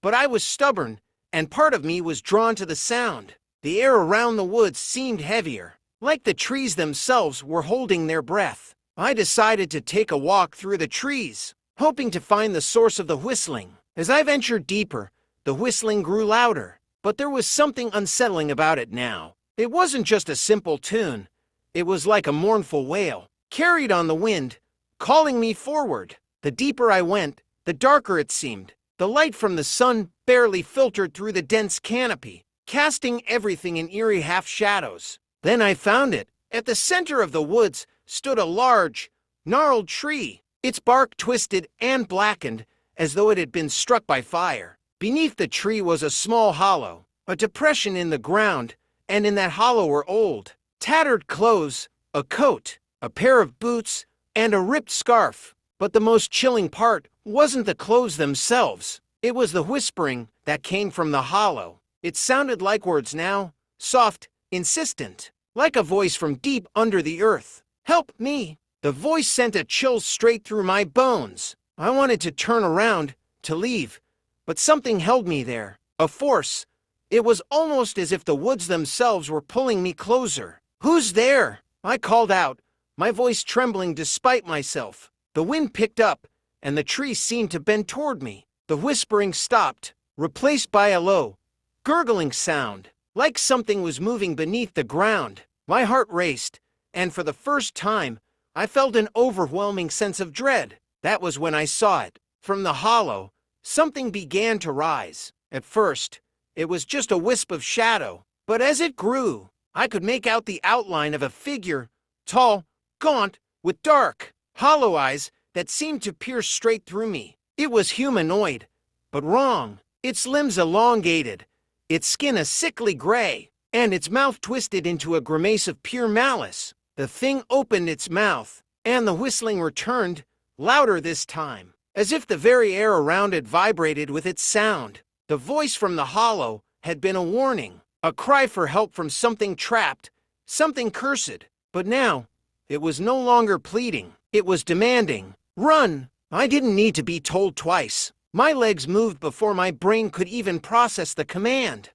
but I was stubborn, and part of me was drawn to the sound. The air around the woods seemed heavier, like the trees themselves were holding their breath. I decided to take a walk through the trees, hoping to find the source of the whistling. As I ventured deeper, the whistling grew louder, but there was something unsettling about it now. It wasn't just a simple tune. It was like a mournful wail, carried on the wind, calling me forward. The deeper I went, the darker it seemed. The light from the sun barely filtered through the dense canopy, casting everything in eerie half-shadows. Then I found it. At the center of the woods stood a large, gnarled tree, its bark twisted and blackened as though it had been struck by fire. Beneath the tree was a small hollow, a depression in the ground, and in that hollow were old, tattered clothes, a coat, a pair of boots, and a ripped scarf. But the most chilling part wasn't the clothes themselves. It was the whispering that came from the hollow. It sounded like words now, soft, insistent, like a voice from deep under the earth. "Help me!" The voice sent a chill straight through my bones. I wanted to turn around, to leave, but something held me there, a force. It was almost as if the woods themselves were pulling me closer. "Who's there?" I called out, my voice trembling despite myself. The wind picked up, and the tree seemed to bend toward me. The whispering stopped, replaced by a low, gurgling sound, like something was moving beneath the ground. My heart raced, and for the first time, I felt an overwhelming sense of dread. That was when I saw it. From the hollow, something began to rise. At first, it was just a wisp of shadow, but as it grew, I could make out the outline of a figure, tall, gaunt, with dark, hollow eyes that seemed to pierce straight through me. It was humanoid, but wrong. Its limbs elongated, its skin a sickly gray, and its mouth twisted into a grimace of pure malice. The thing opened its mouth, and the whistling returned, louder this time, as if the very air around it vibrated with its sound. The voice from the hollow had been a warning, a cry for help from something trapped, something cursed. But now, it was no longer pleading. It was demanding, "Run!" I didn't need to be told twice. My legs moved before my brain could even process the command.